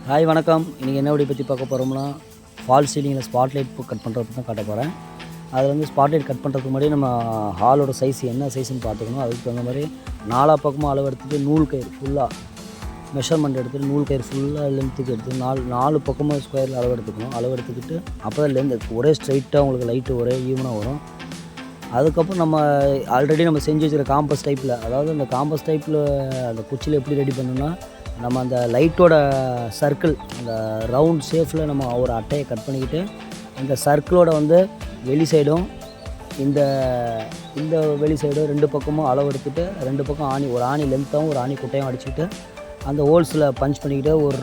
Hi வணக்கம். இன்றைக்கி என்ன வீடியோ பற்றி பார்க்க போகிறோம்னா, ஃபால் சீலிங்கில் ஸ்பாட்லைட் கட் பண்ணுறது தான் காட்ட போகிறேன். அதில் வந்து ஸ்பாட்லைட் கட் பண்ணுறதுக்கு முன்னாடி நம்ம ஹாலோட சைஸ் என்ன சைஸ்ன்னு பார்த்துக்கணும். அதுக்கு தகுந்த மாதிரி 4 பக்கமும் அளவு எடுத்துகிட்டு நூல் கயிறு ஃபுல்லாக மெஷர்மெண்ட் எடுத்துகிட்டு நூல் கயிறு ஃபுல்லாக லென்த்துக்கு எடுத்து நாலு பக்கமும் ஸ்கொயரில் அளவு எடுத்துக்கணும். அளவு எடுத்துக்கிட்டு அப்போ தான் லென்த் ஒரே ஸ்ட்ரைட்டாக உங்களுக்கு லைட்டு ஒரே ஈவனாக வரும். அதுக்கப்புறம் நம்ம ஆல்ரெடி நம்ம செஞ்சு வச்சுக்கிற காம்பஸ் டைப்பில், அதாவது அந்த காம்பஸ் டைப்பில் அந்த குச்சியில் எப்படி ரெடி பண்ணணும்னா, நம்ம அந்த லைட்டோட சர்க்கிள் அந்த ரவுண்ட் ஷேப்பில் நம்ம ஒரு அட்டையை கட் பண்ணிக்கிட்டு அந்த சர்க்கிளோட வந்து வெளி சைடும் இந்த இந்த வெளி சைடும் 2 பக்கமும் அளவு எடுத்துகிட்டு 2 பக்கம் ஒரு ஆணி லென்த்தாகவும் ஒரு ஆணி குட்டையும் அடிச்சுக்கிட்டு அந்த ஹோல்ஸில் பஞ்ச் பண்ணிக்கிட்டு ஒரு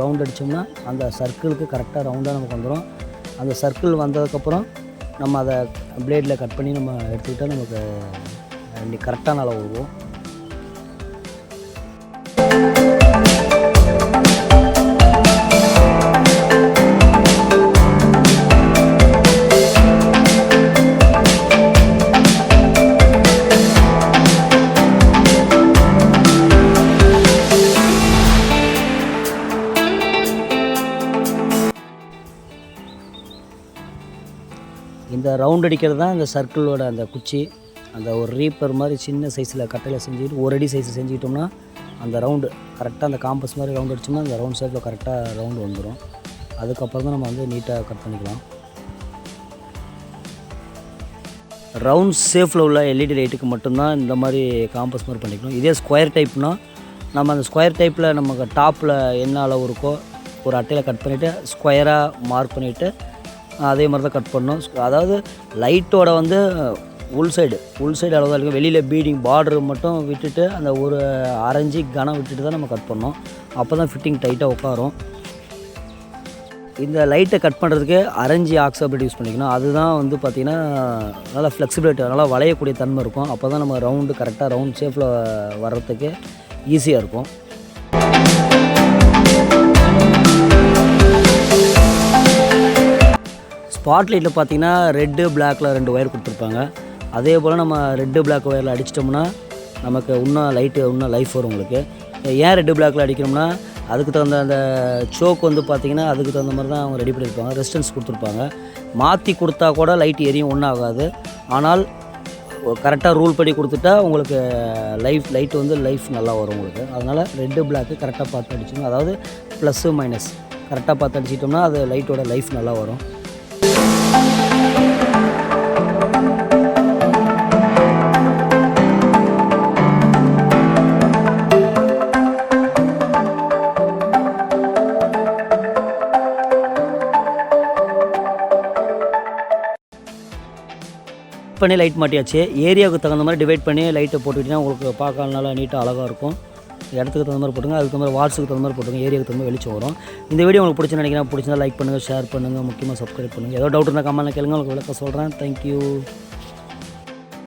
ரவுண்டு அடித்தோம்னா அந்த சர்க்கிளுக்கு கரெக்டாக ரவுண்டாக நமக்கு வந்துடும். அந்த சர்க்கிள் வந்ததுக்கப்புறம் நம்ம அதை பிளேடில் கட் பண்ணி நம்ம எடுத்துக்கிட்டால் நமக்கு கரெக்டான அளவு வருவோம். இந்த ரவுண்ட் அடிக்கிறது தான் இந்த சர்க்கிளோட அந்த குச்சி. அந்த ஒரு ரீப்பர் மாதிரி சின்ன சைஸில் கட்டையில் செஞ்சுக்கிட்டு 1 அடி சைஸில் செஞ்சுக்கிட்டோம்னா அந்த ரவுண்டு கரெக்டாக அந்த காம்பஸ் மாதிரி ரவுண்ட் அடிச்சோம்னா அந்த ரவுண்ட் ஷேப்பில் கரெக்டாக ரவுண்டு வந்துடும். அதுக்கப்புறம் தான் நம்ம வந்து நீட்டாக கட் பண்ணிக்கலாம். ரவுண்ட் ஷேப்பில் உள்ள எல்இடி லைட்டுக்கு மட்டும்தான் இந்த மாதிரி காம்பஸ் மாதிரி பண்ணிக்கணும். இதே ஸ்கொயர் டைப்னால் நம்ம அந்த ஸ்கொயர் டைப்பில் நமக்கு டாப்பில் என்ன அளவு இருக்கோ ஒரு அட்டையில் கட் பண்ணிவிட்டு ஸ்கொயராக மார்க் பண்ணிவிட்டு அதே மாதிரி தான் கட் பண்ணணும். அதாவது லைட்டோட வந்து உள் சைடு அளவு தான் இருக்கும். வெளியில் பீடிங் பார்டர் மட்டும் விட்டுட்டு அந்த ஒரு அரைஞ்சி கனம் விட்டுட்டு தான் நம்ம கட் பண்ணோம். அப்போ தான் ஃபிட்டிங் டைட்டாக உட்காரும். இந்த லைட்டை கட் பண்ணுறதுக்கு அரைஞ்சி ஆக்ஸாபிலிட்டி யூஸ் பண்ணிக்கணும். அதுதான் வந்து பார்த்திங்கன்னா நல்லா ஃப்ளெக்சிபிலிட்டி, நல்லா வளையக்கூடிய தன்மை இருக்கும். அப்போ தான் நம்ம ரவுண்டு கரெக்டாக ரவுண்ட் ஷேப்பில் வர்றதுக்கு ஈஸியாக இருக்கும். ஸ்பாட் லைட்டில் பார்த்திங்கன்னா ரெட்டு பிளாக்கில் 2 ஒயர் கொடுத்துருப்பாங்க. அதே போல் நம்ம ரெட்டு பிளாக் ஒயரில் அடிச்சிட்டோம்னா நமக்கு இன்னும் லைஃப் வரும் உங்களுக்கு. ஏன் ரெட்டு பிளாக்கில் அடிக்கணும்னா அதுக்கு தகுந்த அந்த சோக் வந்து பார்த்திங்கன்னா அதுக்கு தகுந்த மாதிரி தான் அவங்க ரெடி பண்ணியிருப்பாங்க. ரெசிஸ்டன்ஸ் கொடுத்துருப்பாங்க. மாற்றி கொடுத்தா கூட லைட் எரியும், ஒன்றும் ஆகாது. ஆனால் கரெக்டாக ரூல் படி கொடுத்துட்டா உங்களுக்கு லைட் வந்து லைஃப் நல்லா வரும் உங்களுக்கு. அதனால் ரெட்டு பிளாக்கு கரெக்டாக பார்த்து அடிச்சிக்கணும். அதாவது ப்ளஸ்ஸு மைனஸ் கரெக்டாக பார்த்து அடிச்சிட்டோம்னா அது லைட்டோட லைஃப் நல்லா வரும். பண்ணி லைட் மாட்டியாச்சு. ஏரியாவுக்கு தகுந்த மாதிரி டிவைட் பண்ணி லைட்டை போட்டுக்கிட்டிங்கன்னா உங்களுக்கு பார்க்க நல்லா நீட்டாக அழகாக இருக்கும். இடத்துக்கு தகுந்த மாதிரி போட்டுங்க, அதுக்கு தகுந்த மாதிரி வாட்ஸுக்கு தகுந்த மாதிரி போட்டுங்க, ஏரியாவுக்கு தகுந்த மாதிரி வெளிச்சம் வரும். இந்த வீடியோ உங்களுக்கு பிடிச்சி நினைக்கிறேன். பிடிச்சிருந்தா லைக் பண்ணுங்கள், ஷேர் பண்ணுங்கள், முக்கியமாக சப்ஸ்கிரைப் பண்ணுங்கள். ஏதோ டவுட் இருந்தால் கமெண்ட்டில் கேளுங்க, உங்களுக்கு விளக்கம் சொல்கிறேன். தேங்க்யூ.